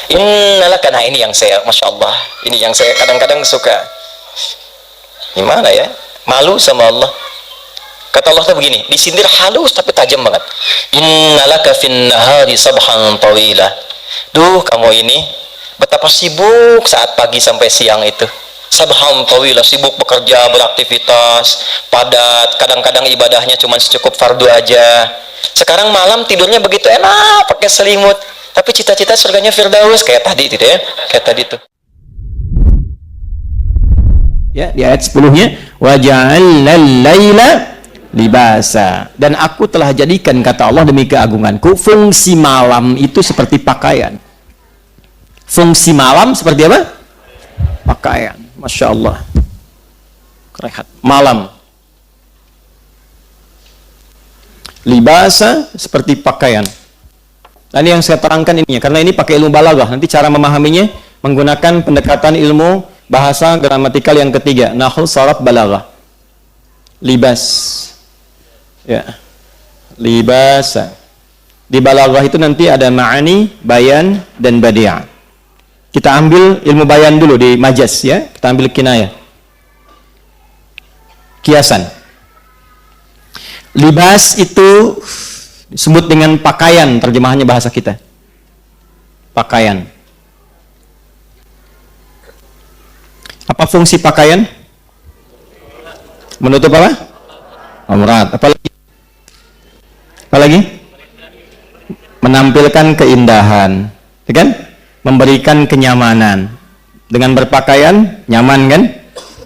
Innalaka, nah ini yang saya, Masya Allah, ini yang saya kadang-kadang suka, gimana ya, malu sama Allah. Kata Allah tuh begini, disindir halus tapi tajam banget. Innalaka fin nahari sabhan tawila. Duh, kamu ini betapa sibuk saat pagi sampai siang itu. Sabhan tawila, sibuk bekerja, beraktivitas, padat, kadang-kadang ibadahnya cuma secukup fardu aja. Sekarang malam tidurnya begitu enak, pakai selimut. Tapi cita-cita surganya Firdaus, kayak tadi gitu ya, kayak tadi tuh. Ya, di ayat 10-nya, wa ja'alnal laila libasa, dan aku telah jadikan, kata Allah demi keagunganku, fungsi malam itu seperti pakaian. Fungsi malam seperti apa? Pakaian. Masya Allah, rehat malam. Libasa seperti pakaian. Dan yang saya terangkan ini, karena ini pakai ilmu balaghah. Nanti cara memahaminya menggunakan pendekatan ilmu bahasa gramatikal yang ketiga, nahwu, sharaf, balaghah. Libas, ya, libasa. Di balaghah itu nanti ada ma'ani, bayan, dan badi'ah. Kita ambil ilmu bayan dulu di majaz, ya. Kita ambil kinayah, kiasan. Libas itu disebut dengan pakaian, terjemahannya bahasa kita. Pakaian. Apa fungsi pakaian? Menutup apa? Aurat. Apalagi? Apalagi? Menampilkan keindahan, ya kan? Memberikan kenyamanan. Dengan berpakaian nyaman kan?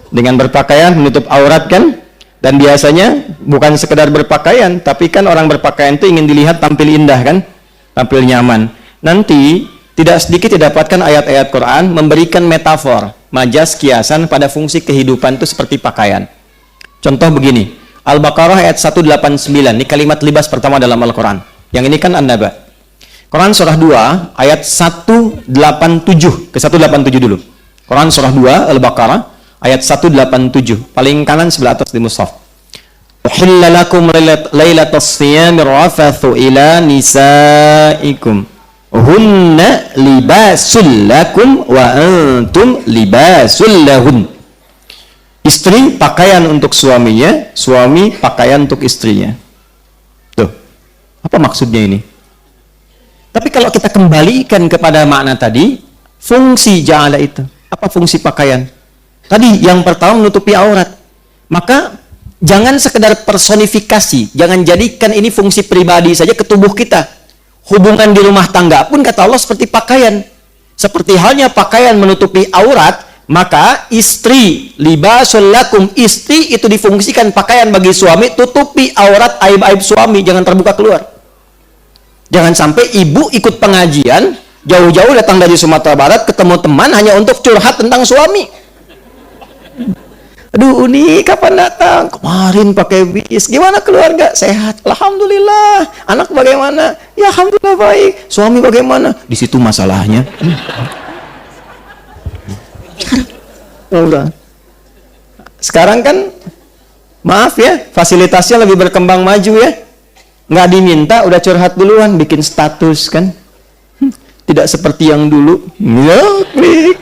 Dengan berpakaian menutup aurat kan? Dan biasanya bukan sekedar berpakaian, tapi kan orang berpakaian itu ingin dilihat tampil indah kan? Tampil nyaman. Nanti tidak sedikit didapatkan ayat-ayat Quran memberikan metafor, majas, kiasan pada fungsi kehidupan itu seperti pakaian. Contoh begini, Al-Baqarah ayat 189, ini kalimat libas pertama dalam Al-Quran. Yang ini kan An-Naba. Quran surah 2 ayat 187 ke 187 dulu. Quran surah 2 Al-Baqarah ayat 187, paling kanan sebelah atas di mushaf. Uhilla lakum lailatas siyamir rafathu ila nisaikum hunna libasul lakum wa antum libasul lahun. Istri pakaian untuk suaminya, suami pakaian untuk istrinya. Tuh, apa maksudnya ini? Tapi kalau kita kembalikan kepada makna tadi, fungsi ja'ala itu, apa fungsi pakaian? Tadi yang pertama menutupi aurat. Maka jangan sekedar personifikasi, jangan jadikan ini fungsi pribadi saja ke tubuh kita. Hubungan di rumah tangga pun kata Allah seperti pakaian. Seperti halnya pakaian menutupi aurat, maka istri, libasul lakum, istri itu difungsikan pakaian bagi suami, tutupi aurat aib-aib suami, jangan terbuka keluar. Jangan sampai ibu ikut pengajian, jauh-jauh datang dari Sumatera Barat, ketemu teman hanya untuk curhat tentang suami. Aduh, Uni kapan datang? Kemarin pakai bis. Gimana keluarga? Sehat, alhamdulillah. Anak bagaimana? Ya alhamdulillah baik. Suami bagaimana? Di situ masalahnya. Sekarang kan, maaf ya, fasilitasnya lebih berkembang maju ya. Nggak diminta, udah curhat duluan, bikin status kan. Tidak seperti yang dulu. Ya, klik.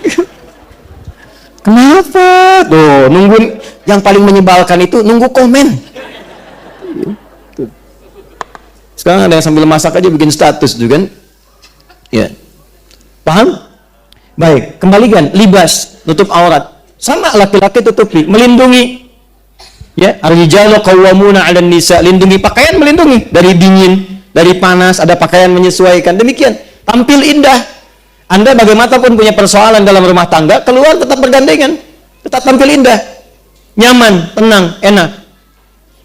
Kenapa? Tuh, nunggu, yang paling menyebalkan itu nunggu komen. Sekarang ada yang sambil masak aja bikin status juga kan. Ya. Paham? Baik, kembalikan libas, tutup aurat. Sama laki-laki tutupi, melindungi. Ya, ar-rijalu qawwamuna 'alan nisa, lindungi pakaian, melindungi dari dingin, dari panas, ada pakaian menyesuaikan. Demikian, tampil indah. Anda bagaimanapun punya persoalan dalam rumah tangga, keluar tetap bergandengan, tetap tampil indah, nyaman, tenang, enak.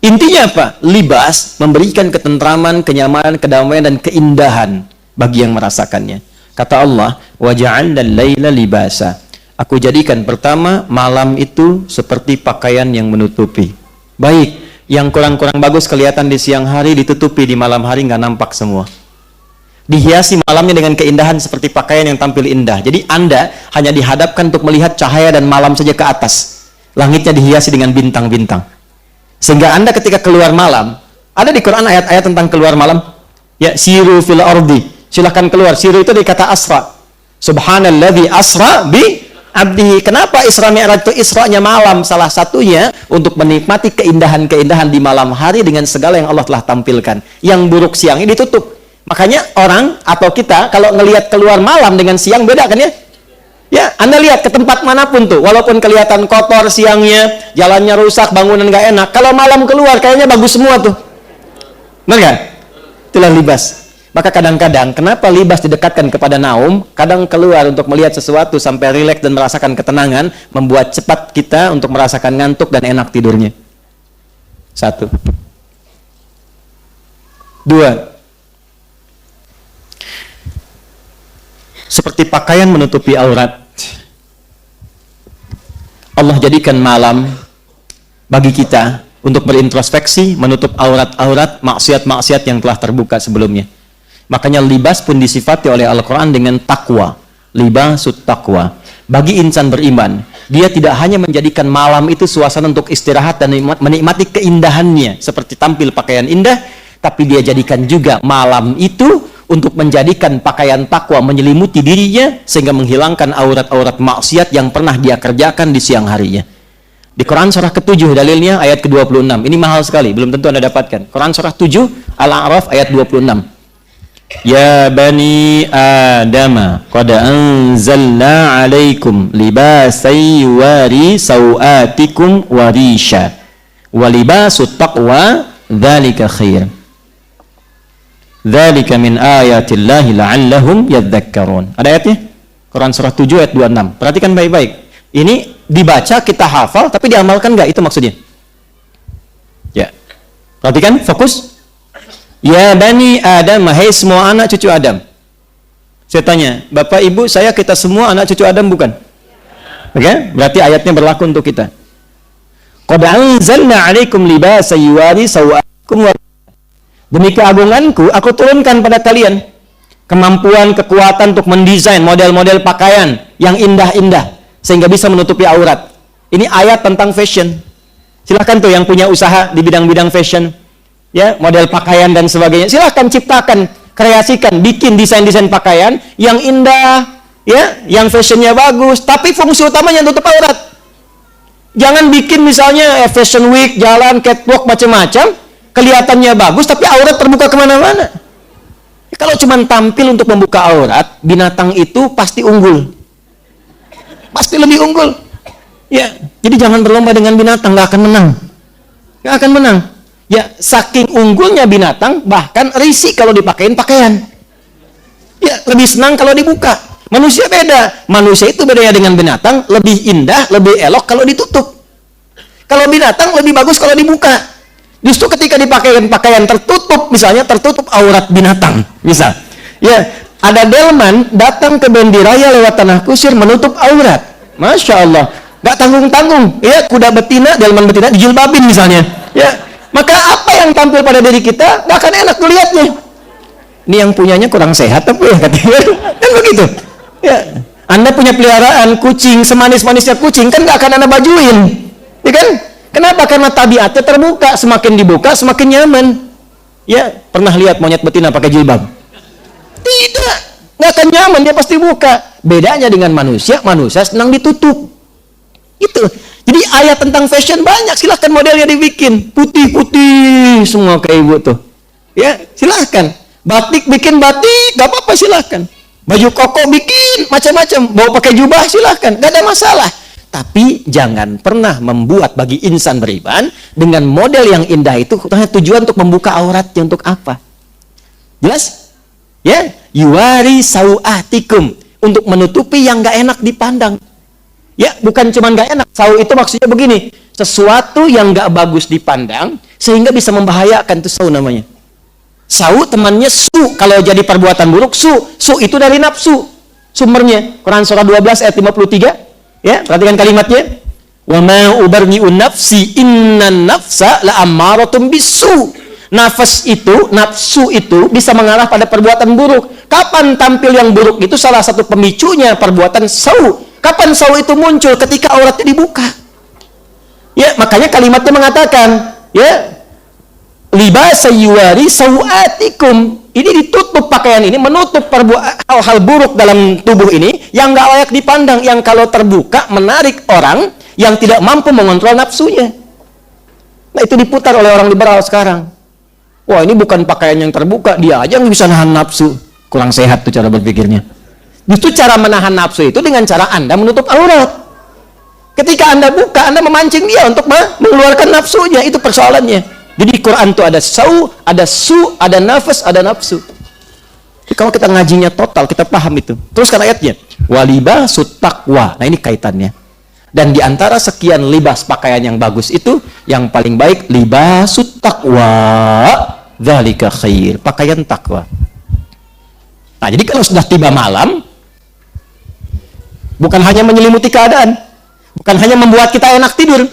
Intinya apa? Libas memberikan ketentraman, kenyamanan, kedamaian, dan keindahan bagi yang merasakannya. Kata Allah, wa ja'alnal laila libasa. Aku jadikan pertama malam itu seperti pakaian yang menutupi. Baik, yang kurang-kurang bagus kelihatan di siang hari ditutupi, di malam hari nggak nampak semua. Dihiasi malamnya dengan keindahan seperti pakaian yang tampil indah. Jadi Anda hanya dihadapkan untuk melihat cahaya dan malam saja ke atas. Langitnya dihiasi dengan bintang-bintang. Sehingga Anda ketika keluar malam, ada di Quran ayat-ayat tentang keluar malam. Ya, siru fil ardi. Silahkan keluar. Siru itu dari kata asra. Subhanalladzi asra bi abdihi. Kenapa Isra Mi'raj itu Isra-nya malam? Salah satunya untuk menikmati keindahan-keindahan di malam hari dengan segala yang Allah telah tampilkan. Yang buruk siangnya ditutup. Makanya orang atau kita kalau ngelihat keluar malam dengan siang beda kan ya? Ya, Anda lihat ke tempat manapun tuh, walaupun kelihatan kotor siangnya, jalannya rusak, bangunan gak enak. Kalau malam keluar kayaknya bagus semua tuh. Benar gak? Itulah libas. Maka kadang-kadang, kenapa libas didekatkan kepada naum? Kadang keluar untuk melihat sesuatu sampai rileks dan merasakan ketenangan, membuat cepat kita untuk merasakan ngantuk dan enak tidurnya. 1. 2. Seperti pakaian menutupi aurat. Allah jadikan malam bagi kita untuk berintrospeksi, menutup aurat-aurat maksiat-maksiat yang telah terbuka sebelumnya. Makanya libas pun disifati oleh Al-Quran dengan takwa. Libasut takwa. Bagi insan beriman, dia tidak hanya menjadikan malam itu suasana untuk istirahat dan menikmati keindahannya, seperti tampil pakaian indah, tapi dia jadikan juga malam itu untuk menjadikan pakaian takwa menyelimuti dirinya, sehingga menghilangkan aurat-aurat maksiat yang pernah dia kerjakan di siang harinya. Di Quran surah ke-7 dalilnya ayat ke-26. Ini mahal sekali, belum tentu Anda dapatkan. Quran surah 7 Al-A'raf ayat 26. Ya bani Adama qad anzalna 'alaikum libasan yuwari sawatikum wa risha wa libasut taqwa dzalika khair. Dzalika min ayatillahi la'allahum yadhakkarun. Ada ayatnya? Quran surah 7 ayat 26. Perhatikan baik-baik. Ini dibaca, kita hafal, tapi diamalkan enggak? Itu maksudnya. Ya. Perhatikan, fokus. Ya bani Adam, hai semua anak cucu Adam. Saya tanya, Bapak Ibu, saya, kita semua anak cucu Adam bukan? Oke? Berarti ayatnya berlaku untuk kita. Qad anzalna 'alaikum libasan yuwari sawatikum wa demi keagunganku, aku turunkan pada kalian kemampuan, kekuatan untuk mendesain model-model pakaian yang indah-indah sehingga bisa menutupi aurat. Ini ayat tentang fashion. Silahkan tuh yang punya usaha di bidang-bidang fashion, ya, model pakaian dan sebagainya. Silahkan ciptakan, kreasikan, bikin desain-desain pakaian yang indah, ya, yang fashionnya bagus, tapi fungsi utamanya tutup aurat. Jangan bikin misalnya fashion week, jalan, catwalk, macam-macam, kelihatannya bagus, tapi aurat terbuka kemana-mana. Kalau cuma tampil untuk membuka aurat, binatang itu pasti unggul. Pasti lebih unggul. Ya, jadi jangan berlomba dengan binatang, nggak akan menang. Nggak akan menang. Ya, saking unggulnya binatang, bahkan risih kalau dipakein pakaian. Ya, lebih senang kalau dibuka. Manusia beda. Manusia itu bedanya dengan binatang, lebih indah, lebih elok kalau ditutup. Kalau binatang lebih bagus kalau dibuka. Justru ketika dipakai pakaian tertutup, misalnya tertutup aurat binatang, misal, ya, ada delman datang ke Bendi Raya lewat tanah kusir menutup aurat, masya Allah, nggak tanggung-tanggung, ya, kuda betina, delman betina dijilbabin misalnya, ya, maka apa yang tampil pada diri kita nggak akan enak dilihatnya. Ini yang punyanya kurang sehat, tapi ya katanya, kan begitu, ya. Anda punya peliharaan kucing, semanis-manisnya kucing, kan nggak akan Anda bajuin, ya kan? Kenapa? Karena tabiatnya terbuka, semakin dibuka semakin nyaman. Ya, pernah lihat monyet betina pakai jilbab? Tidak, nggak akan nyaman, dia pasti buka. Bedanya dengan manusia, manusia senang ditutup. Itu. Jadi ayat tentang fashion banyak, silahkan modelnya dibikin putih-putih semua kayak ibu tuh. Ya, silahkan. Batik bikin batik, nggak apa-apa, silahkan. Baju koko bikin macam-macam, bawa pakai jubah silahkan, nggak ada masalah. Tapi jangan pernah membuat bagi insan beriman dengan model yang indah itu tujuan untuk membuka auratnya. Untuk apa? Jelas? Ya, yuwari sawatikum, untuk menutupi yang gak enak dipandang. Ya, bukan cuma gak enak. Saw itu maksudnya begini, sesuatu yang gak bagus dipandang sehingga bisa membahayakan, itu saw namanya. Saw temannya su, kalau jadi perbuatan buruk su itu dari nafsu. Sumbernya Quran surah 12 ayat 53. Ya, perhatikan kalimatnya. Wa ma ubarni'un nafsi innan nafsa la'ammaratun bisu. Nafas itu, nafsu itu bisa mengarah pada perbuatan buruk. Kapan tampil yang buruk itu? Salah satu pemicunya perbuatan saw. Kapan saw itu muncul? Ketika auratnya dibuka. Ya, makanya kalimatnya mengatakan, ya, libasa yuwari sawatikum, Ini ditutup pakaian ini, menutup hal-hal buruk dalam tubuh ini yang nggak layak dipandang, yang kalau terbuka menarik orang yang tidak mampu mengontrol nafsunya. Nah, itu diputar oleh orang liberal sekarang. Wah, ini bukan pakaian yang terbuka, dia aja yang bisa nahan nafsu. Kurang sehat tuh cara berpikirnya. Justru cara menahan nafsu itu dengan cara Anda menutup aurat. Ketika Anda buka, Anda memancing dia untuk mengeluarkan nafsunya. Itu persoalannya. Jadi di Quran itu ada ada nafas, ada nafsu. Jadi kalau kita ngajinya total, kita paham itu. Teruskan ayatnya. Walibasut taqwa. Nah, ini kaitannya. Dan di antara sekian libas pakaian yang bagus itu, yang paling baik libasut taqwa. Dzalika khair. Pakaian takwa. Nah, jadi kalau sudah tiba malam, bukan hanya menyelimuti keadaan, bukan hanya membuat kita enak tidur,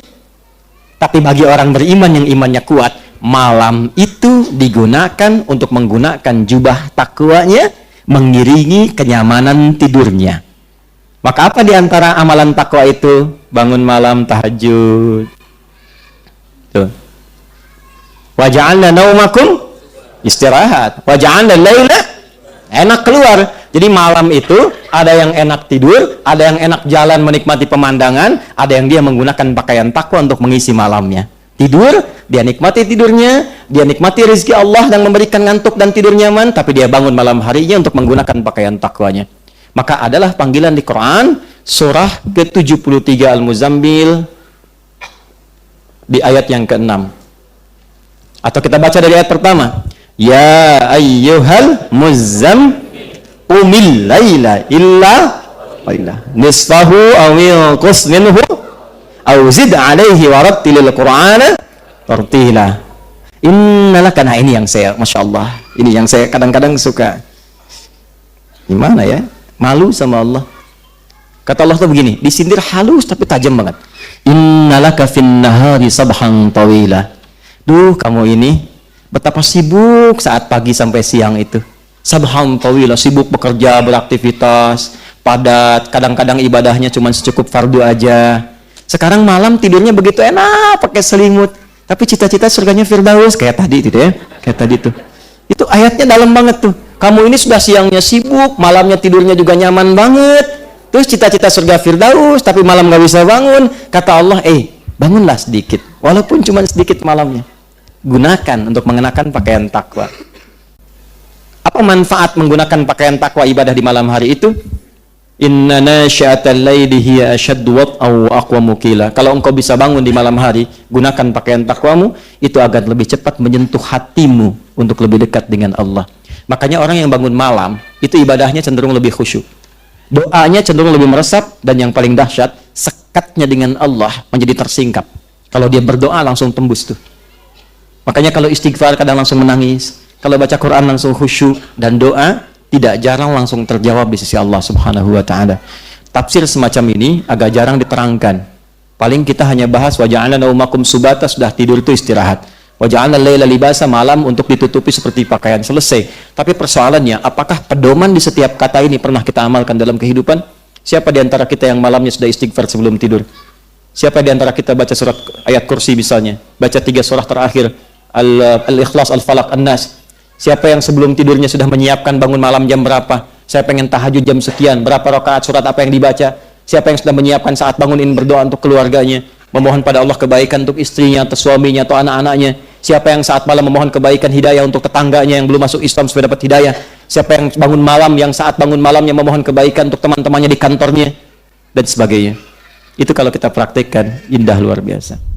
tapi bagi orang beriman yang imannya kuat, malam itu digunakan untuk menggunakan jubah takwanya, mengiringi kenyamanan tidurnya. Maka apa di antara amalan takwa itu? Bangun malam tahajud. Tuh. Wa ja'alna naumakum istirahat. Wa ja'alna laila enak keluar. Jadi malam itu ada yang enak tidur, ada yang enak jalan menikmati pemandangan, ada yang dia menggunakan pakaian takwa untuk mengisi malamnya. Tidur, dia nikmati tidurnya, dia nikmati rezeki Allah dan memberikan ngantuk dan tidur nyaman, tapi dia bangun malam harinya untuk menggunakan pakaian takwanya. Maka adalah panggilan di Quran surah ke-73 Al-Muzammil di ayat yang ke-6. Atau kita baca dari ayat pertama. Ya ayyuhal muzammil umil laila illa nisfahu aw yanqus minhu aw zid alaihi warattilil qur'ana tartila. Innalaka. Nah, ini yang saya, Masya Allah, ini yang saya kadang-kadang suka gimana ya, malu sama Allah. Kata Allah tuh begini, disindir halus tapi tajam banget. Innalaka fin nahari sabhan tawila. Duh, kamu ini betapa sibuk saat pagi sampai siang itu. Sabhan tawila, sibuk bekerja, beraktivitas, padat, kadang-kadang ibadahnya cuma secukup fardu aja. Sekarang malam tidurnya begitu enak, pakai selimut. Tapi cita-cita surganya Firdaus, kayak tadi itu ya, kayak tadi tuh. Itu ayatnya dalam banget tuh. Kamu ini sudah siangnya sibuk, malamnya tidurnya juga nyaman banget. Terus cita-cita surga Firdaus, tapi malam gak bisa bangun. Kata Allah, bangunlah sedikit, walaupun cuma sedikit malamnya. Gunakan untuk mengenakan pakaian takwa. Apa manfaat menggunakan pakaian takwa ibadah di malam hari itu? Inna nasyi'atal laili hiya ashaddu wat'an wa aqwamu qila. Kalau engkau bisa bangun di malam hari, gunakan pakaian takwamu, itu akan lebih cepat menyentuh hatimu untuk lebih dekat dengan Allah. Makanya orang yang bangun malam, itu ibadahnya cenderung lebih khusyuk. Doanya cenderung lebih meresap, dan yang paling dahsyat, sekatnya dengan Allah menjadi tersingkap. Kalau dia berdoa langsung tembus tuh. Makanya kalau istighfar kadang langsung menangis, kalau baca Quran langsung khusyuk, dan doa tidak jarang langsung terjawab di sisi Allah Subhanahu wa taala. Tafsir semacam ini agak jarang diterangkan. Paling kita hanya bahas wa ja'alna naumakum subata, sudah tidur itu istirahat. Wa ja'alna laila libasa, malam untuk ditutupi seperti pakaian, selesai. Tapi persoalannya, apakah pedoman di setiap kata ini pernah kita amalkan dalam kehidupan? Siapa di antara kita yang malamnya sudah istighfar sebelum tidur? Siapa di antara kita baca surat ayat kursi misalnya, baca 3 surah terakhir, Al-Ikhlas, Al-Falaq, An-Nas? Siapa yang sebelum tidurnya sudah menyiapkan bangun malam jam berapa? Saya pengen tahajud jam sekian, berapa rakaat, surat apa yang dibaca? Siapa yang sudah menyiapkan saat bangunin berdoa untuk keluarganya, memohon pada Allah kebaikan untuk istrinya atau suaminya atau anak-anaknya? Siapa yang saat malam memohon kebaikan hidayah untuk tetangganya yang belum masuk Islam supaya dapat hidayah? Siapa yang bangun malam, yang saat bangun malamnya memohon kebaikan untuk teman-temannya di kantornya? Dan sebagainya. Itu kalau kita praktekkan, indah luar biasa.